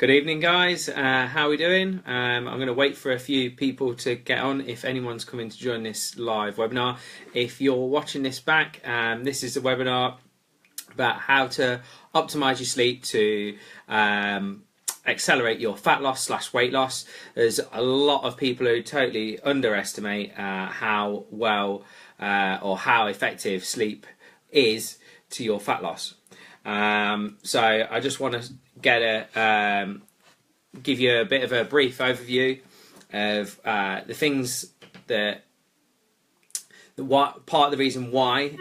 Good evening, guys. How are we doing? I'm going to wait for a few people to get on if anyone's coming to join this live webinar. If you're watching this back, this is a webinar about how to optimize your sleep to accelerate your fat loss / weight loss. There's a lot of people who totally underestimate how well or how effective sleep is to your fat loss. So I just want to give you a bit of a brief overview of the things what part of the reason why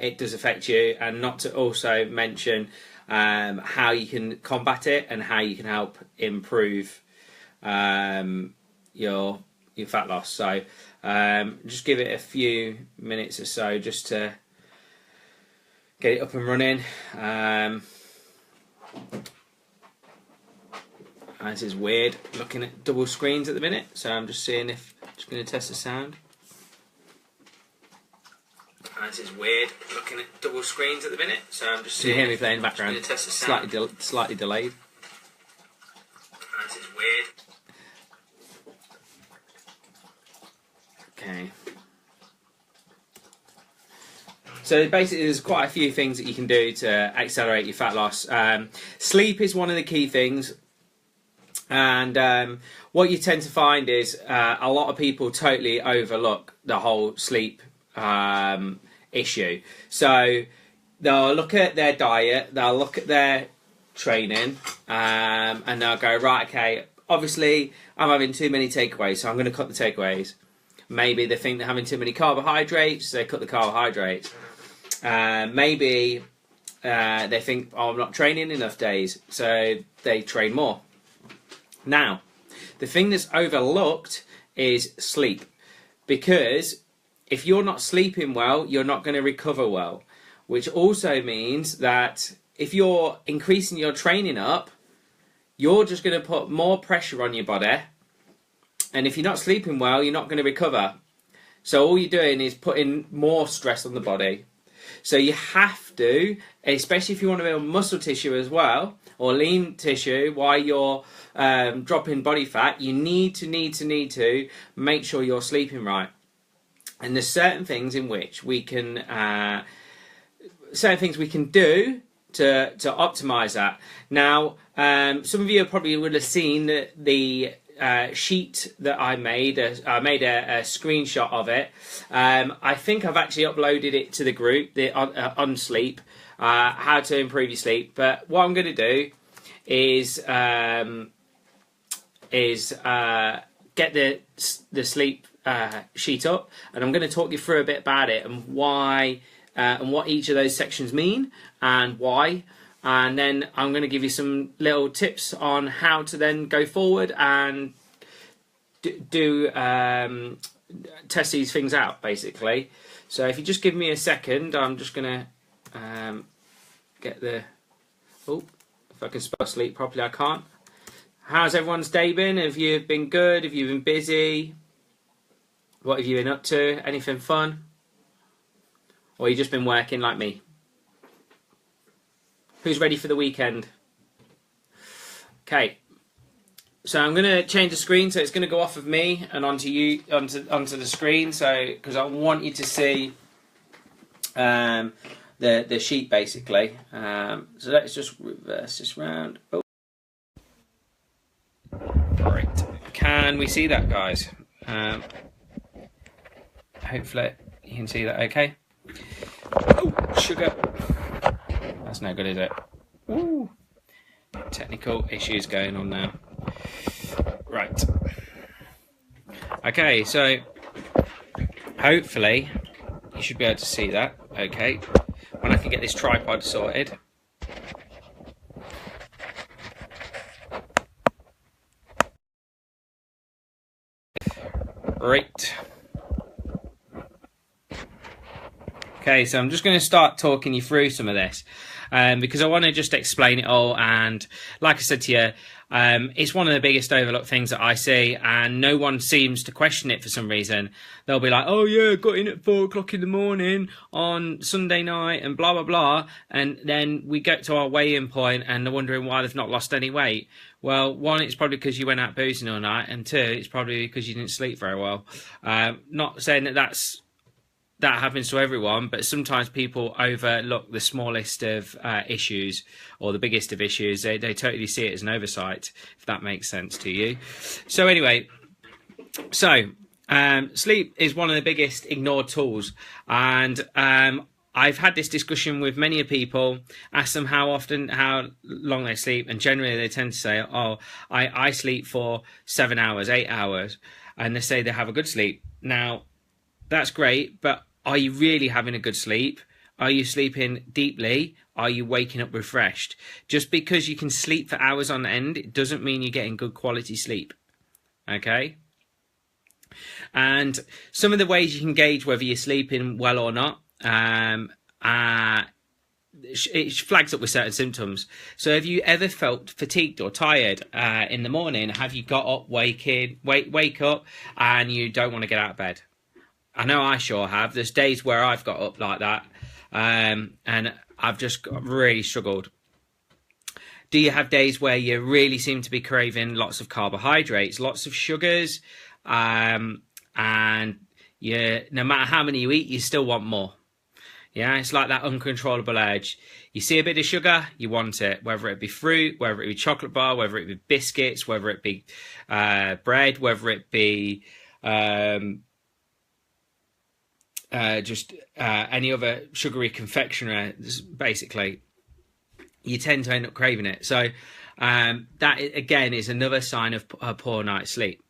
it does affect you, and not to also mention how you can combat it and how you can help improve your fat loss. So just give it a few minutes or so just to get it up and running. This is weird looking at double screens at the minute, so I'm just seeing if just going to test the sound. This is weird looking at double screens at the minute, so I'm just seeing. You hear me playing in the background? Test the sound. Slightly delayed. This is weird. Okay. So basically there's quite a few things that you can do to accelerate your fat loss. Sleep is one of the key things, and what you tend to find is a lot of people totally overlook the whole sleep issue. So they'll look at their diet, they'll look at their training, and they'll go, right, okay, obviously I'm having too many takeaways, so I'm going to cut the takeaways. Maybe they think they're having too many carbohydrates, so they cut the carbohydrates. Maybe they think, oh, I'm not training enough days, so they train more. Now, the thing that's overlooked is sleep, because if you're not sleeping well, you're not going to recover well, which also means that if you're increasing your training up, you're just going to put more pressure on your body, and if you're not sleeping well, you're not going to recover. So all you're doing is putting more stress on the body. So you have to, especially if you want to build muscle tissue as well, or lean tissue while you're dropping body fat, you need to make sure you're sleeping right. And there's certain things in which we can do to optimize that. Now, some of you probably would have seen the sheet that I made. I made a screenshot of it. I think I've actually uploaded it to the group, on sleep, how to improve your sleep. But what I'm going to do is get the sleep sheet up, and I'm going to talk you through a bit about it and why, and what each of those sections mean and why. And then I'm going to give you some little tips on how to then go forward and test these things out, basically. So if you just give me a second, I'm just going to get the... Oh, if I can spell sleep properly, I can't. How's everyone's day been? Have you been good? Have you been busy? What have you been up to? Anything fun? Or you just been working like me? Who's ready for the weekend? Okay, so I'm going to change the screen, so it's going to go off of me and onto you, onto the screen. So because I want you to see the sheet, basically. So let's just reverse this round. Oh. Right, can we see that, guys? Hopefully you can see that. Okay. Oh, sugar. That's no good, is it? Ooh. Technical issues going on now. Right. Okay, so hopefully you should be able to see that. Okay. When I can get this tripod sorted. Right. Okay, so I'm just going to start talking you through some of this. because I want to just explain it all. And like I said to you, it's one of the biggest overlooked things that I see, and no one seems to question it for some reason. They'll be like, oh yeah, got in at 4 o'clock in the morning on Sunday night and blah, blah, blah. And then we get to our weigh-in point and they're wondering why they've not lost any weight. Well, one, it's probably because you went out boozing all night, and two, it's probably because you didn't sleep very well. Not saying that happens to everyone, but sometimes people overlook the smallest of issues, or the biggest of issues. They totally see it as an oversight, if that makes sense to you. So anyway, sleep is one of the biggest ignored tools, and I've had this discussion with many people, ask them how long they sleep, and generally they tend to say, oh, I sleep for 7 hours, 8 hours, and they say they have a good sleep. Now, that's great, but are you really having a good sleep? Are you sleeping deeply? Are you waking up refreshed? Just because you can sleep for hours on end, it doesn't mean you're getting good quality sleep. Okay? And some of the ways you can gauge whether you're sleeping well or not, it flags up with certain symptoms. So have you ever felt fatigued or tired in the morning? Have you got up, wake up, and you don't want to get out of bed? I know I sure have. There's days where I've got up like that, and I've just really struggled. Do you have days where you really seem to be craving lots of carbohydrates, lots of sugars, and no matter how many you eat, you still want more? Yeah, it's like that uncontrollable urge. You see a bit of sugar, you want it, whether it be fruit, whether it be chocolate bar, whether it be biscuits, whether it be bread, whether it be any other sugary confectionery. Basically, you tend to end up craving it. So that again is another sign of a poor night's sleep.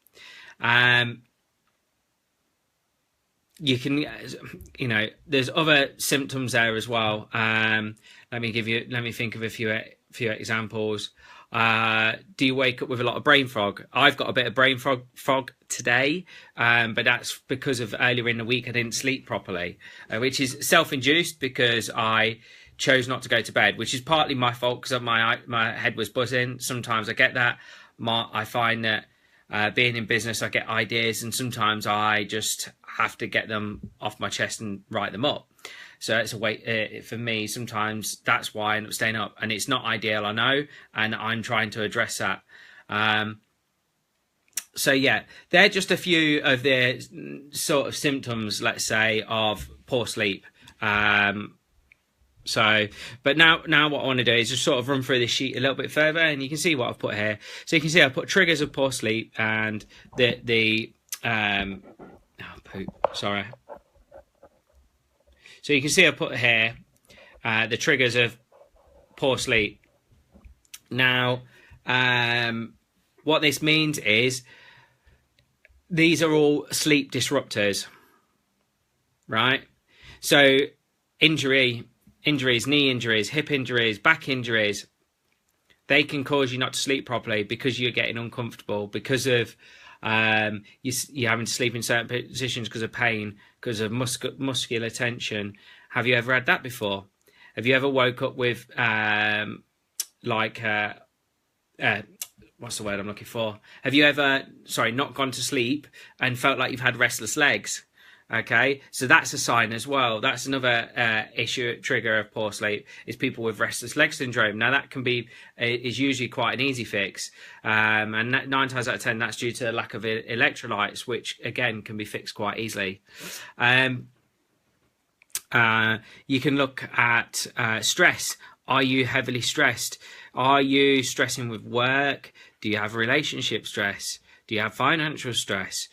You can, there's other symptoms there as well. Let me think of a few examples. Do you wake up with a lot of brain fog? I've got a bit of brain fog today, but that's because of earlier in the week I didn't sleep properly, which is self-induced because I chose not to go to bed, which is partly my fault because my head was buzzing. Sometimes I get that. I find that being in business, I get ideas, and sometimes I just have to get them off my chest and write them up. So it's a way for me. Sometimes that's why I end up staying up, and it's not ideal, I know, and I'm trying to address that. So yeah, they're just a few of the sort of symptoms, let's say, of poor sleep. But now what I want to do is just sort of run through this sheet a little bit further, and you can see what I've put here. So you can see I've put triggers of poor sleep and sorry. So you can see I put here the triggers of poor sleep. Now, what this means is these are all sleep disruptors, right? So injuries, knee injuries, hip injuries, back injuries, they can cause you not to sleep properly because you're getting uncomfortable, because of you're having to sleep in certain positions because of pain, because of muscular tension. Have you ever had that before? Have you ever woke up with what's the word I'm looking for? Have you ever, not gone to sleep and felt like you've had restless legs? Okay, so that's a sign as well. That's another trigger of poor sleep, is people with restless leg syndrome. Now that is usually quite an easy fix, and 9 times out of 10 that's due to lack of electrolytes, which again can be fixed quite easily. You can look at stress. Are you heavily stressed? Are you stressing with work? Do you have relationship stress? Do you have financial stress?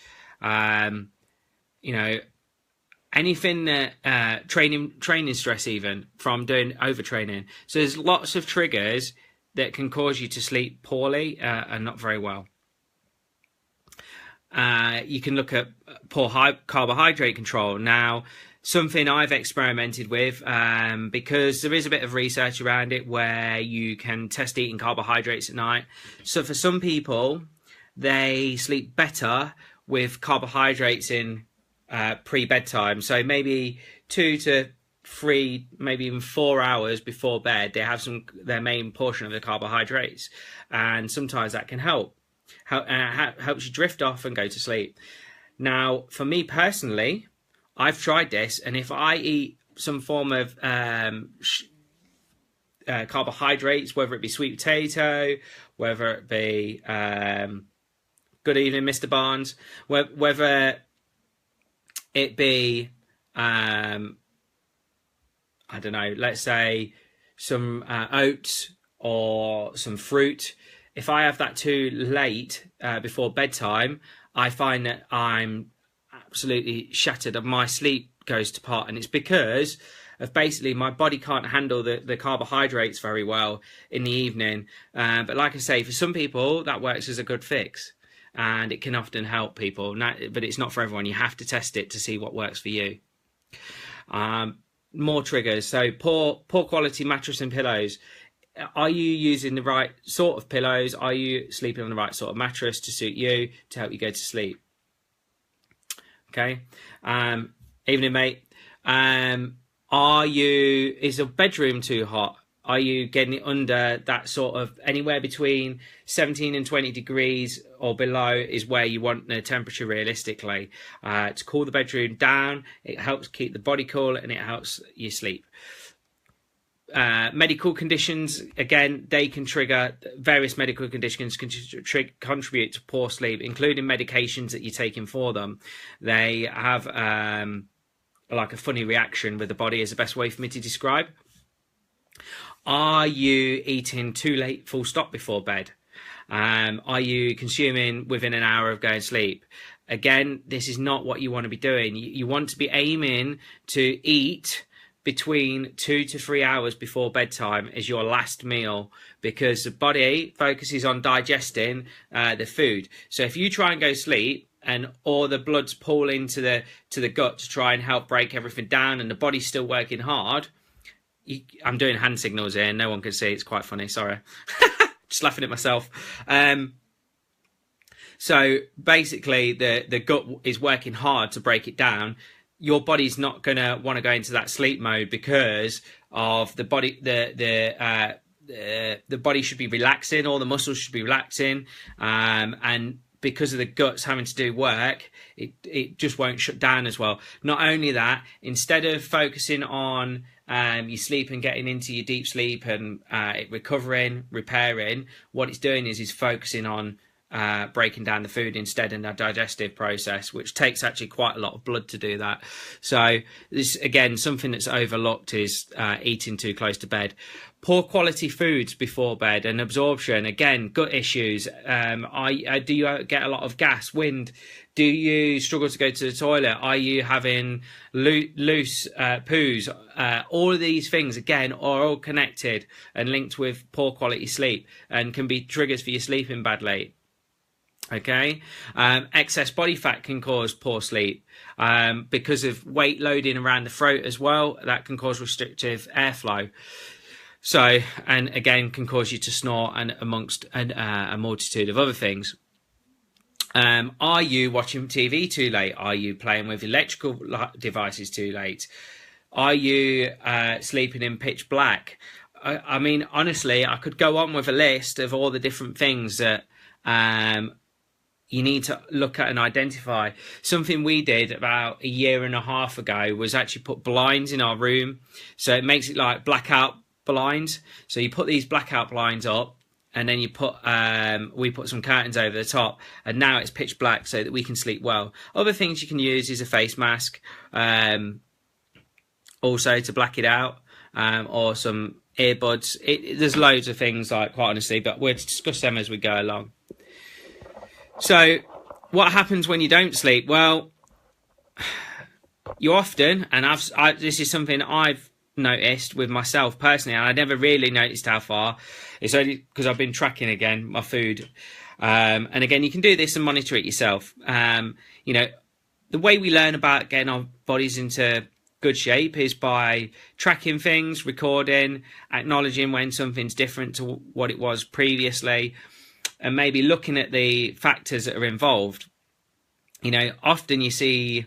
Anything that training stress, even from doing overtraining. So there's lots of triggers that can cause you to sleep poorly and not very well. You can look at poor carbohydrate control. Now, something I've experimented with, because there is a bit of research around it where you can test eating carbohydrates at night. So for some people, they sleep better with carbohydrates in pre-bedtime. So maybe 2 to 3, maybe even 4 hours before bed, they have their main portion of the carbohydrates, and sometimes that can helps you drift off and go to sleep. Now, for me personally, I've tried this, and if I eat some form of carbohydrates, whether it be sweet potato, whether it be good evening, Mr. Barnes, whether it be I don't know, let's say some oats or some fruit. If I have that too late before bedtime, I find that I'm absolutely shattered and my sleep goes to pot. And it's because of basically my body can't handle the carbohydrates very well in the evening. But like I say, for some people, that works as a good fix. And it can often help people. But it's not for everyone. You have to test it to see what works for you. More triggers. So poor quality mattress and pillows. Are you using the right sort of pillows? Are you sleeping on the right sort of mattress to suit you, to help you go to sleep? Okay. Evening, mate. Is the bedroom too hot? Are you getting it under that sort of anywhere between 17 and 20 degrees or below is where you want the temperature realistically? To cool the bedroom down, it helps keep the body cool and it helps you sleep. Medical conditions, again, they can trigger, various medical conditions can contribute to poor sleep, including medications that you're taking for them. They have like a funny reaction with the body is the best way for me to describe. Are you eating too late, full stop, before bed? Are you consuming within an hour of going to sleep? Again, this is not what you want to be doing. You want to be aiming to eat between 2 to 3 hours before bedtime as your last meal, because the body focuses on digesting the food. So if you try and go to sleep and all the blood's pull into the gut to try and help break everything down and the body's still working hard, I'm doing hand signals here, no one can see, it's quite funny, sorry. Just laughing at myself. So basically the gut is working hard to break it down. Your body's not going to want to go into that sleep mode because of the body. The body should be relaxing, all the muscles should be relaxing, and because of the guts having to do work, it just won't shut down as well. Not only that, instead of focusing on your sleep and getting into your deep sleep and recovering, repairing, what it's doing is focusing on breaking down the food instead in the digestive process, which takes actually quite a lot of blood to do that. So this, again, something that's overlooked is eating too close to bed. Poor quality foods before bed and absorption, again, gut issues. Do you get a lot of gas, wind? Do you struggle to go to the toilet? Are you having loose poos? All of these things, again, are all connected and linked with poor quality sleep and can be triggers for you sleeping badly. Okay, excess body fat can cause poor sleep because of weight loading around the throat as well. That can cause restrictive airflow. So, and again, can cause you to snore and amongst a multitude of other things. Are you watching TV too late? Are you playing with electrical devices too late? Are you sleeping in pitch black? I mean, honestly, I could go on with a list of all the different things that you need to look at and identify. Something we did about 1.5 years ago was actually put blinds in our room. So it makes it like blackout blinds. So you put these blackout blinds up and then you put we put some curtains over the top, and now it's pitch black so that we can sleep well. Other things you can use is a face mask, also to black it out, or some earbuds. There's loads of things, like, quite honestly, but we'll discuss them as we go along. So what happens when you don't sleep? Well, you often, and this is something I've noticed with myself personally, and I never really noticed how far. It's only because I've been tracking again my food, and again, you can do this and monitor it yourself. You know, the way we learn about getting our bodies into good shape is by tracking things, recording, acknowledging when something's different to what it was previously, and maybe looking at the factors that are involved. You know, often you see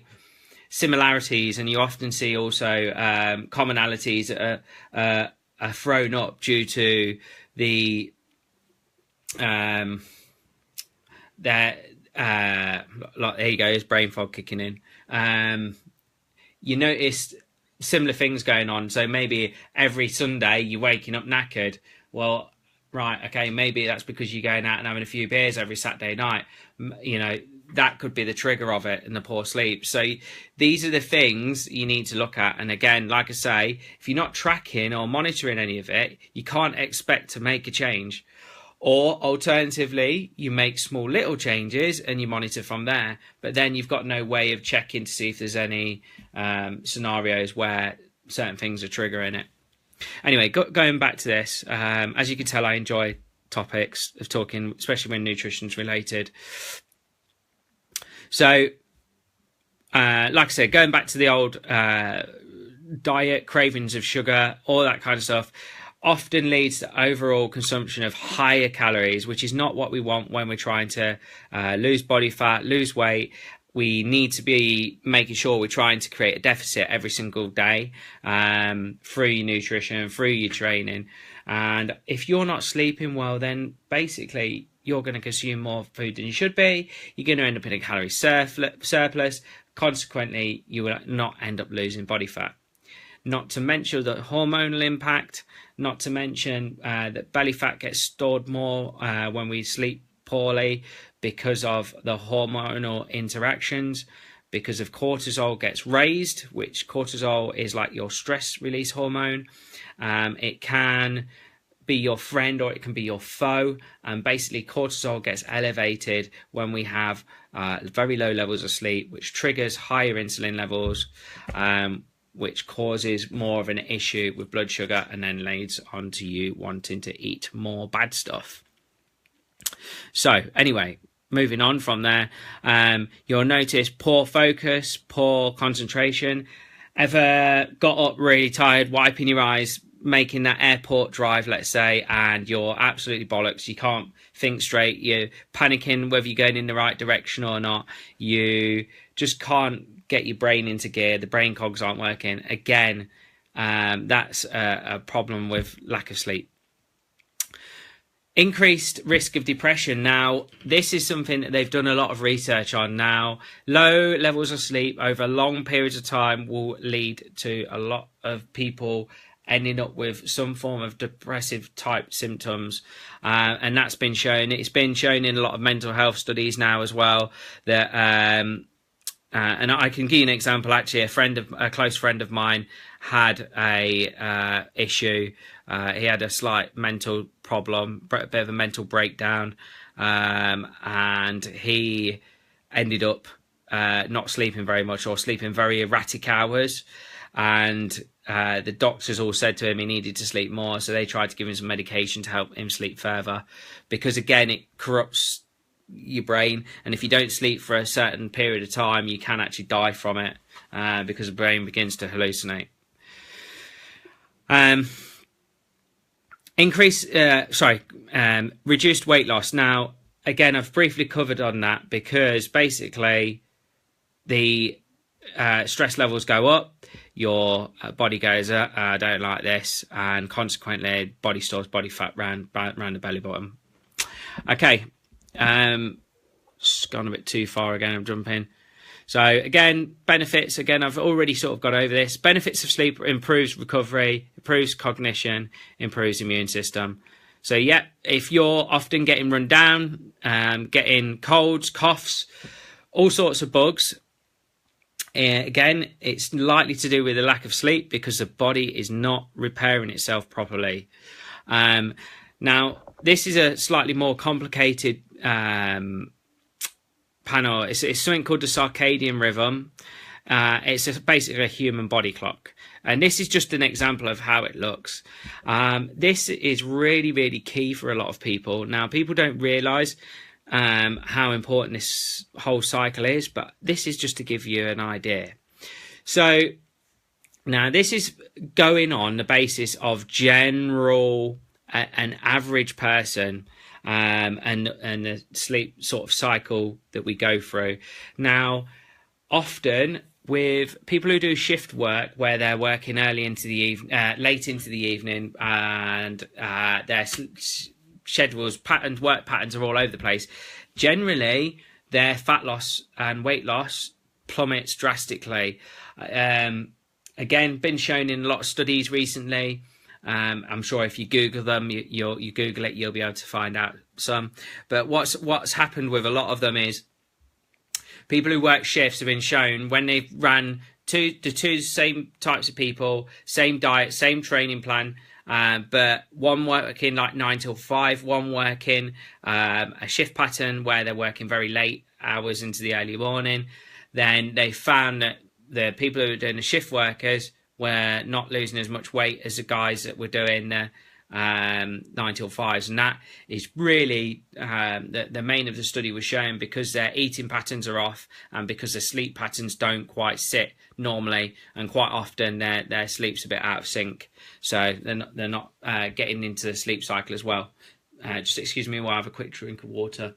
similarities, and you often see also commonalities that are thrown up due to the like, there you go, his brain fog kicking in. You notice similar things going on. So maybe every Sunday you're waking up knackered. Well, right, okay, maybe that's because you're going out and having a few beers every Saturday night. You know, that could be the trigger of it, and the poor sleep. So these are the things you need to look at. And again, like I say, if you're not tracking or monitoring any of it, you can't expect to make a change. Or alternatively, you make small little changes and you monitor from there, but then you've got no way of checking to see if there's any scenarios where certain things are triggering it. Anyway, going back to this, as you can tell, I enjoy topics of talking, especially when nutrition's related. So, like I said, going back to the old diet, cravings of sugar, all that kind of stuff, often leads to overall consumption of higher calories, which is not what we want when we're trying to lose body fat, lose weight. We need to be making sure we're trying to create a deficit every single day through your nutrition, through your training. And if you're not sleeping well, then basically you're going to consume more food than you should be. You're going to end up in a calorie surplus. Consequently, you will not end up losing body fat. Not to mention the hormonal impact, not to mention that belly fat gets stored more when we sleep poorly because of the hormonal interactions, because of cortisol gets raised, which cortisol is like your stress release hormone. It can be your friend or it can be your foe, and basically cortisol gets elevated when we have very low levels of sleep, which triggers higher insulin levels, which causes more of an issue with blood sugar, and then leads on to you wanting to eat more bad stuff. So anyway, moving on from there, you'll notice poor focus, poor concentration. Ever got up really tired, wiping your eyes, making that airport drive, let's say, and you're absolutely bollocks, you can't think straight, you're panicking whether you're going in the right direction or not, you just can't get your brain into gear, the brain cogs aren't working. Again, that's a problem with lack of sleep. Increased risk of depression. Now, this is something that they've done a lot of research on now. Low levels of sleep over long periods of time will lead to a lot of people ending up with some form of depressive type symptoms, and that's been shown. It's been shown in a lot of mental health studies now as well, that and I can give you an example. Actually, a close friend of mine had a issue. He had a slight mental problem, a bit of a mental breakdown, and he ended up not sleeping very much, or sleeping very erratic hours. And the doctors all said to him he needed to sleep more, so they tried to give him some medication to help him sleep further, because again, it corrupts your brain, and if you don't sleep for a certain period of time, you can actually die from it, because the brain begins to hallucinate. Reduced weight loss. Now, again, I've briefly covered on that, because basically the stress levels go up, your body goes, I don't like this, and consequently body stores body fat around the belly button. Okay, just gone a bit too far again, I'm jumping. So again, benefits, again, I've already sort of got over this. Benefits of sleep: improves recovery, improves cognition, improves immune system. So yeah, if you're often getting run down, getting colds, coughs, all sorts of bugs, again, it's likely to do with a lack of sleep, because the body is not repairing itself properly. Now, this is a slightly more complicated panel. It's something called the circadian rhythm. It's basically a human body clock, and this is just an example of how it looks. This is really, really key for a lot of people. Now, people don't realize how important this whole cycle is, but this is just to give you an idea. So now this is going on the basis of general, an average person, and the sleep sort of cycle that we go through. Now, often with people who do shift work, where they're working early into the late into the evening, and their schedules, work patterns are all over the place. Generally, their fat loss and weight loss plummets drastically. Again, been shown in a lot of studies recently. I'm sure if you Google them, you Google it, you'll be able to find out some. But what's happened with a lot of them is people who work shifts have been shown when they've ran the two same types of people, same diet, same training plan, but one working like 9 till 5, one working a shift pattern where they're working very late hours into the early morning. Then they found that the people who were doing the shift workers were not losing as much weight as the guys that were doing the 9 till 5s, and that is really the main of the study was showing because their eating patterns are off and because their sleep patterns don't quite sit normally, and quite often their sleep's a bit out of sync, so they're not getting into the sleep cycle as well. Just excuse me while I have a quick drink of water.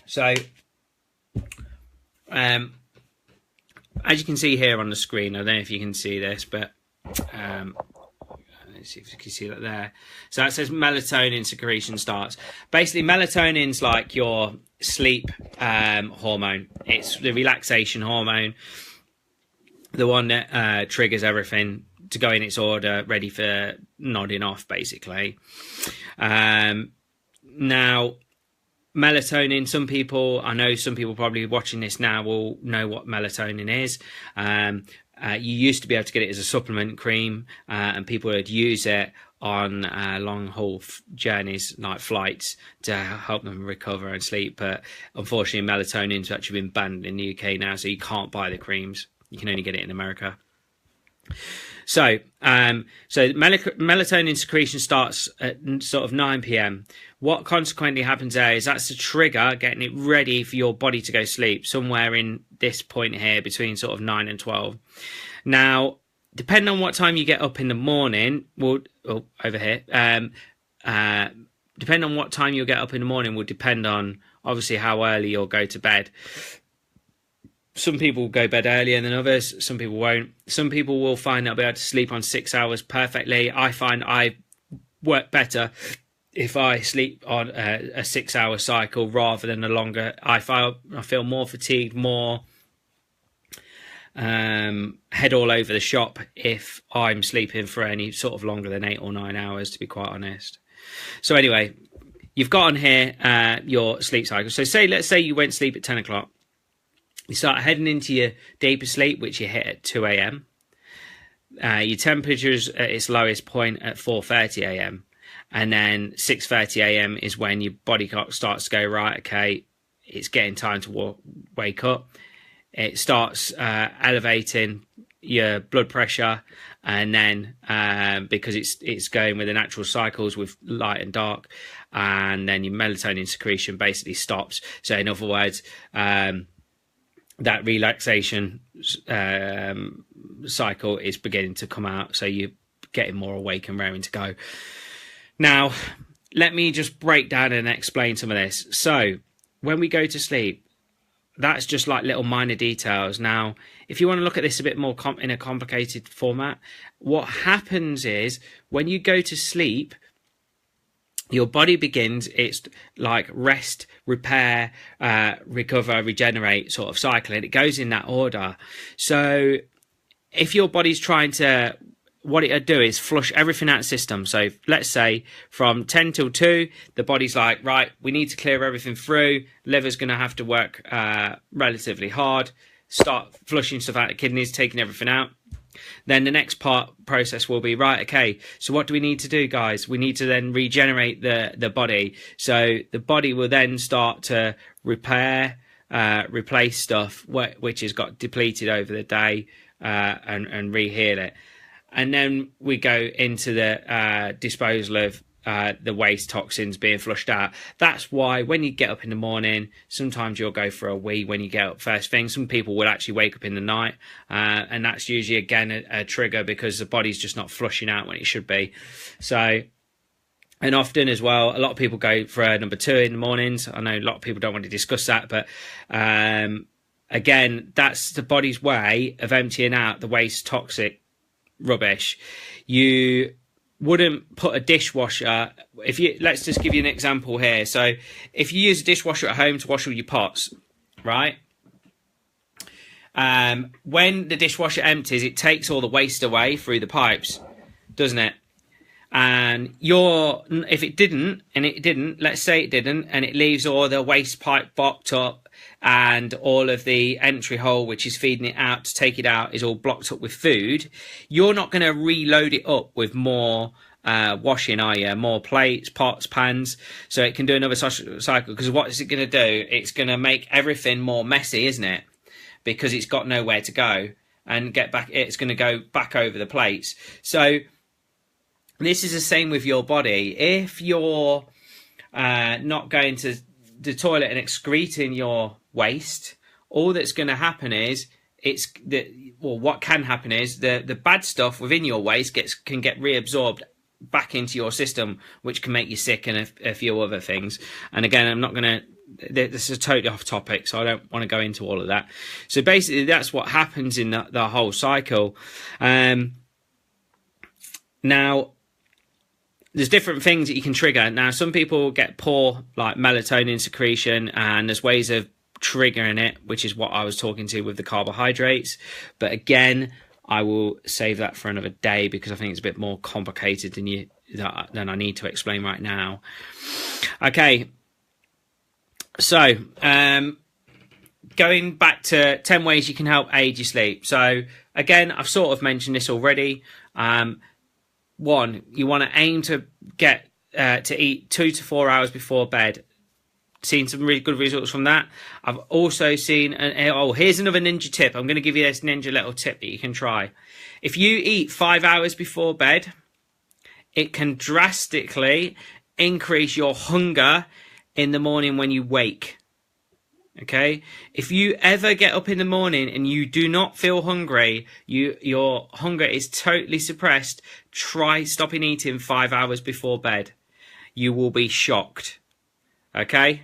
So as you can see here on the screen, I don't know if you can see this, but let's see if you can see that there. So that says melatonin secretion starts. Basically, melatonin's like your sleep hormone. It's the relaxation hormone, the one that triggers everything to go in its order, ready for nodding off, basically. Now, melatonin, I know some people probably watching this now will know what melatonin is. You used to be able to get it as a supplement cream, and people would use it on long haul journeys like flights to help them recover and sleep. But unfortunately, melatonin's actually been banned in the UK now, so you can't buy the creams. You can only get it in America. So melatonin secretion starts at sort of 9 p.m. What consequently happens there is that's the trigger getting it ready for your body to go sleep, somewhere in this point here between sort of 9 and 12. Now, depending on what time you get up in the morning, depending on what time you'll get up in the morning will depend on obviously how early you'll go to bed. Some people will go to bed earlier than others. Some people won't. Some people will find they'll be able to sleep on 6 hours perfectly. I find I work better if I sleep on a 6 hour cycle rather than a longer. I feel more fatigued, more head all over the shop if I'm sleeping for any sort of longer than 8 or 9 hours, to be quite honest. So anyway, you've got on here your sleep cycle. So let's say you went to sleep at 10 o'clock. You start heading into your deeper sleep, which you hit at 2 a.m. Your temperature's at its lowest point at 4:30 a.m. And then 6:30 a.m. is when your body clock starts to go, right, okay, it's getting time to wake up. It starts elevating your blood pressure, and then because it's going with the natural cycles with light and dark, and then your melatonin secretion basically stops. So in other words, that relaxation cycle is beginning to come out, so you're getting more awake and raring to go. Now, let me just break down and explain some of this. So, when we go to sleep, that's just like little minor details. Now, if you want to look at this a bit more in a complicated format, what happens is when you go to sleep, your body begins its like rest, repair, recover, regenerate sort of cycle, and it goes in that order. So if your body's trying to, what it'll do is flush everything out of the system. So let's say from 10 till 2, the body's like, right, we need to clear everything through. Liver's going to have to work relatively hard, start flushing stuff out of the kidneys, taking everything out. Then the next process will be, right, okay, so what do we need to do, guys? We need to then regenerate the body. So the body will then start to repair, replace stuff which has got depleted over the day, and re-heal it. And then we go into the disposal of the waste toxins being flushed out. That's why when you get up in the morning, sometimes you'll go for a wee when you get up first thing. Some people will actually wake up in the night, and that's usually again a trigger because the body's just not flushing out when it should be. So, and often as well, a lot of people go for number 2 in the mornings. I know a lot of people don't want to discuss that, but again, that's the body's way of emptying out the waste toxic rubbish. You wouldn't put a dishwasher, if you, let's just give you an example here. So if you use a dishwasher at home to wash all your pots, right? When the dishwasher empties, it takes all the waste away through the pipes, doesn't it? And if it didn't, let's say it didn't, and it leaves all the waste pipe blocked up, and all of the entry hole which is feeding it out to take it out is all blocked up with food, you're not going to reload it up with more washing, are you? More plates, pots, pans, so it can do another cycle. Because what is it going to do? It's going to make everything more messy, isn't it? Because it's got nowhere to go and get back. It's going to go back over the plates. So this is the same with your body. If you're not going to the toilet and excreting your waste, all that's going to happen is what can happen is the bad stuff within your waste can get reabsorbed back into your system, which can make you sick and a few other things. And again, I'm not going to. This is totally off topic, so I don't want to go into all of that. So basically, that's what happens in the whole cycle. Now, there's different things that you can trigger. Now, some people get poor like melatonin secretion, and there's ways of triggering it, which is what I was talking to with the carbohydrates. But again, I will save that for another day because I think it's a bit more complicated than I need to explain right now. Okay. So, going back to 10 ways you can help aid your sleep. So, again, I've sort of mentioned this already. One, you want to aim to get to eat 2 to 4 hours before bed. Seen some really good results from that. I've also seen, here's another ninja tip. I'm going to give you this ninja little tip that you can try. If you eat 5 hours before bed, it can drastically increase your hunger in the morning when you wake. Okay, if you ever get up in the morning and you do not feel hungry, your hunger is totally suppressed, try stopping eating 5 hours before bed. You will be shocked. Okay,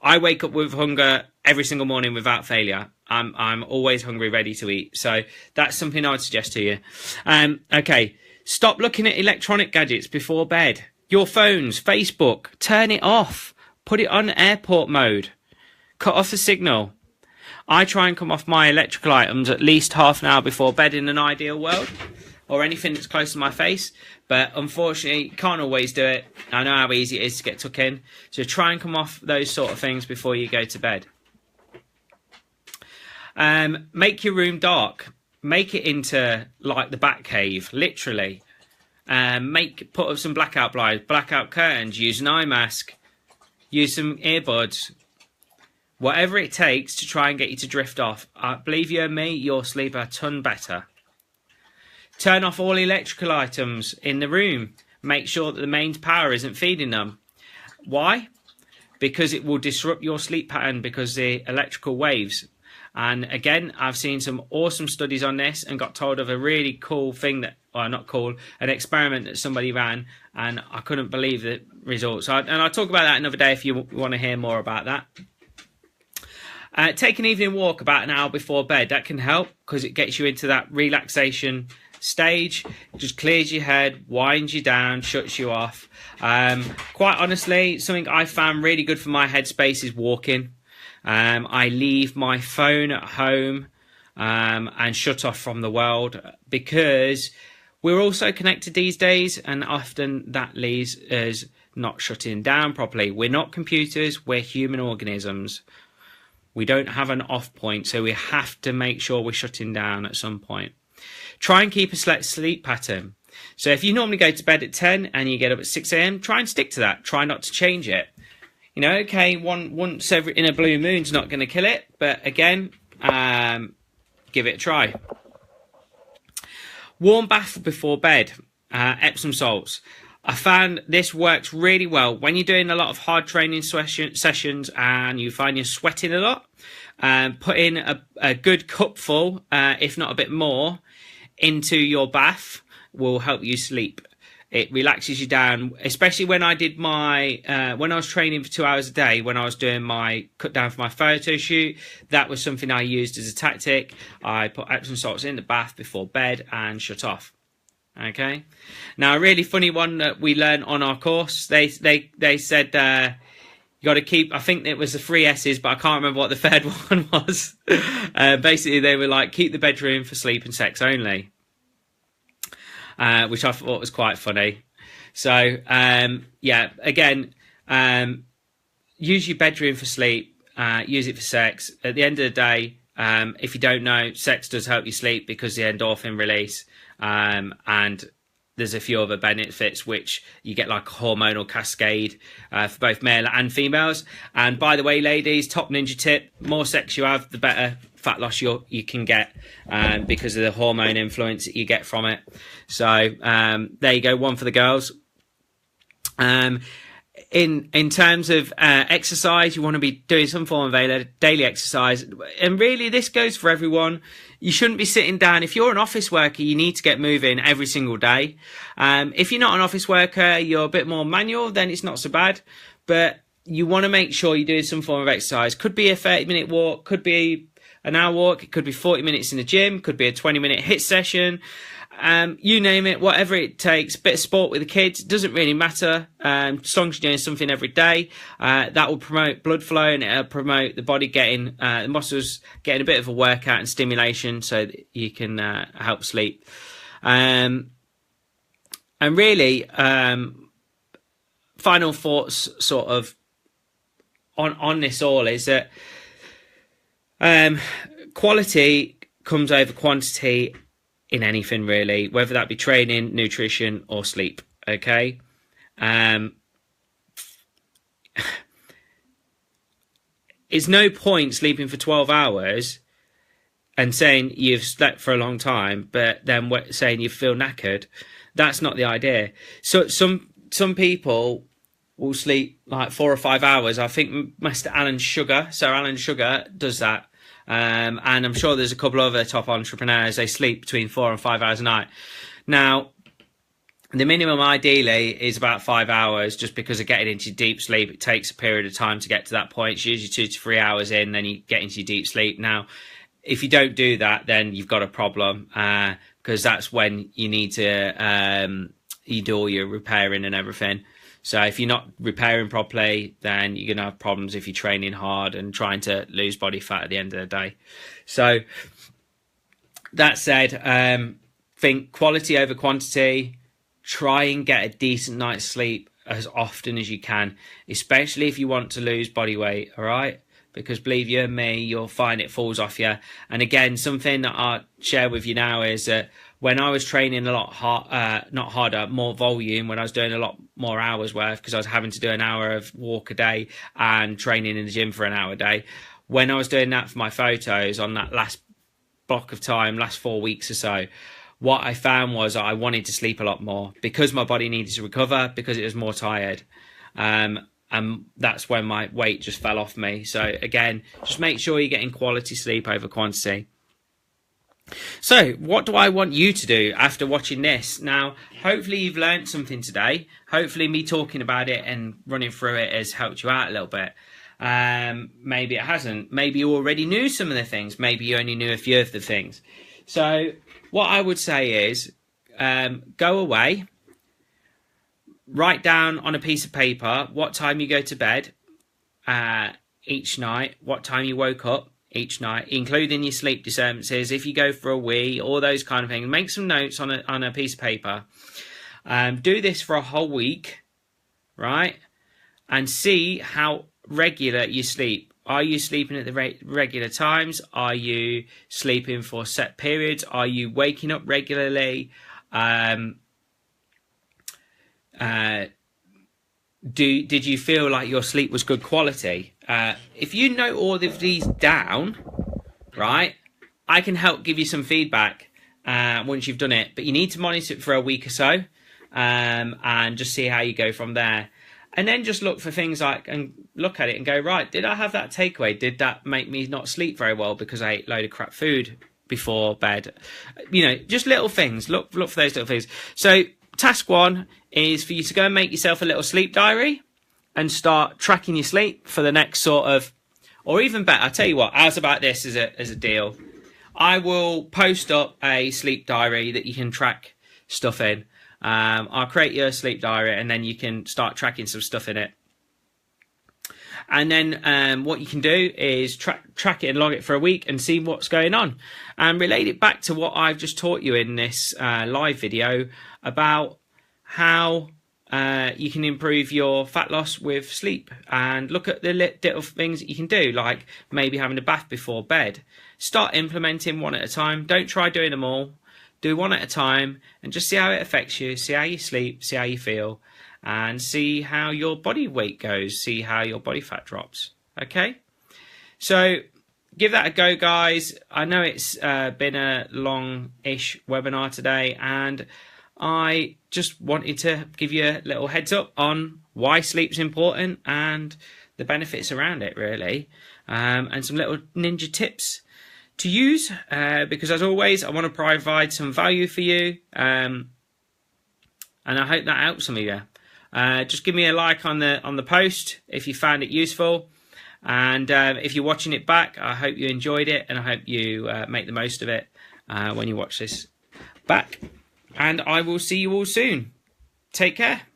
I wake up with hunger every single morning without failure. I'm always hungry, ready to eat. So that's something I would suggest to you. Okay, stop looking at electronic gadgets before bed. Your phones, Facebook, turn it off. Put it on airport mode. Cut off the signal. I try and come off my electrical items at least half an hour before bed in an ideal world, or anything that's close to my face. But unfortunately, can't always do it. I know how easy it is to get tucked in. So try and come off those sort of things before you go to bed. Make your room dark. Make it into like the Batcave, literally. Put up some blackout blinds, blackout curtains. Use an eye mask. Use some earbuds. Whatever it takes to try and get you to drift off. Believe you and me, you'll sleep a ton better. Turn off all electrical items in the room. Make sure that the mains power isn't feeding them. Why? Because it will disrupt your sleep pattern because the electrical waves. And again, I've seen some awesome studies on this and got told of a really cool thing that, well, not cool, an experiment that somebody ran, and I couldn't believe the results. And I'll talk about that another day if you want to hear more about that. Take an evening walk about an hour before bed. That can help because it gets you into that relaxation stage. It just clears your head, winds you down, shuts you off. Quite honestly, something I found really good for my headspace is walking. I leave my phone at home and shut off from the world because we're all so connected these days, and often that leaves us not shutting down properly. We're not computers, we're human organisms. We don't have an off point, so we have to make sure we're shutting down at some point. Try and keep a sleep pattern. So if you normally go to bed at 10 and you get up at 6 a.m, try and stick to that. Try not to change it. You know, okay, once in a blue moon's not going to kill it, but again, give it a try. Warm bath before bed, Epsom salts. I found this works really well when you're doing a lot of hard training sessions and you find you're sweating a lot. Put in a good cupful, if not a bit more, into your bath will help you sleep. It relaxes you down, especially when I did my when I was training for 2 hours a day, when I was doing my cut down for my photo shoot. That was something I used as a tactic. I put Epsom salts in the bath before bed and shut off. Okay, now a really funny one that we learned on our course, they said you got to keep, I think it was the 3 S's, but I can't remember what the third one was. Basically they were like, keep the bedroom for sleep and sex only, which I thought was quite funny. So yeah, again, use your bedroom for sleep, use it for sex. At the end of the day, if you don't know, sex does help you sleep because the endorphin release, and there's a few other benefits which you get, like a hormonal cascade for both male and females. And by the way, ladies, top ninja tip: more sex you have, the better fat loss you can get, because of the hormone influence that you get from it. So there you go, one for the girls. In terms of exercise, you want to be doing some form of daily exercise, and really this goes for everyone. You shouldn't be sitting down. If you're an office worker, you need to get moving every single day. If you're not an office worker, you're a bit more manual, then it's not so bad, but you want to make sure you're doing some form of exercise. Could be a 30-minute walk, could be an hour walk, it could be 40 minutes in the gym, could be a 20-minute HIIT session. You name it, whatever it takes. Bit of sport with the kids, doesn't really matter, as long as you're doing something every day. That will promote blood flow, and it'll promote the body getting the muscles getting a bit of a workout and stimulation, so that you can help sleep. And really, final thoughts sort of on this all is that quality comes over quantity in anything, really, whether that be training, nutrition, or sleep. Okay, it's no point sleeping for 12 hours and saying you've slept for a long time, but then saying you feel knackered. That's not the idea. So some people will sleep like 4 or 5 hours. I think Sir Alan Sugar does that. And I'm sure there's a couple of other top entrepreneurs, they sleep between 4 and 5 hours a night. Now, the minimum ideally is about 5 hours, just because of getting into deep sleep. It takes a period of time to get to that point. It's usually 2 to 3 hours in, then you get into your deep sleep. Now, if you don't do that, then you've got a problem, because that's when you need to you do all your repairing and everything. So if you're not repairing properly, then you're going to have problems if you're training hard and trying to lose body fat at the end of the day. So that said, think quality over quantity. Try and get a decent night's sleep as often as you can, especially if you want to lose body weight, all right? Because believe you me, you'll find it falls off you. And again, something that I'll share with you now is that when I was training a lot not harder, more volume, when I was doing a lot more hours worth, because I was having to do an hour of walk a day and training in the gym for an hour a day. When I was doing that for my photos on that last block of time, last 4 weeks or so, what I found was I wanted to sleep a lot more because my body needed to recover, because it was more tired. And that's when my weight just fell off me. So again, just make sure you're getting quality sleep over quantity. So what do I want you to do after watching this? Now, hopefully you've learned something today. Hopefully me talking about it and running through it has helped you out a little bit. Maybe it hasn't. Maybe you already knew some of the things. Maybe you only knew a few of the things. So what I would say is go away, write down on a piece of paper what time you go to bed each night, what time you woke up each night, including your sleep disturbances, if you go for a wee, all those kind of things. Make some notes on a piece of paper. Do this for a whole week, right? And see how regular you sleep. Are you sleeping at the regular times? Are you sleeping for set periods? Are you waking up regularly? Did you feel like your sleep was good quality? If you note all of these down, right, I can help give you some feedback once you've done it. But you need to monitor it for a week or so, and just see how you go from there. And then just look for things like, and look at it and go, right, did I have that takeaway? Did that make me not sleep very well because I ate a load of crap food before bed? You know, just little things. Look for those little things. So task 1 is for you to go and make yourself a little sleep diary and start tracking your sleep for the next sort of, or even better, I'll tell you what, how's about this as a deal? I will post up a sleep diary that you can track stuff in. I'll create your sleep diary and then you can start tracking some stuff in it. And then what you can do is track it and log it for a week and see what's going on. And relate it back to what I've just taught you in this live video about how you can improve your fat loss with sleep. And look at the little things that you can do, like maybe having a bath before bed. Start implementing one at a time. Don't try doing them all. Do one at a time and just see how it affects you, see how you sleep, see how you feel, and see how your body weight goes, see how your body fat drops. Okay? So give that a go, guys. I know it's been a long-ish webinar today, and I just wanted to give you a little heads up on why sleep's important and the benefits around it, really, and some little ninja tips to use, because as always I want to provide some value for you, and I hope that helps some of you. Just give me a like on the post if you found it useful, and if you're watching it back, I hope you enjoyed it, and I hope you make the most of it when you watch this back, and I will see you all soon. Take care.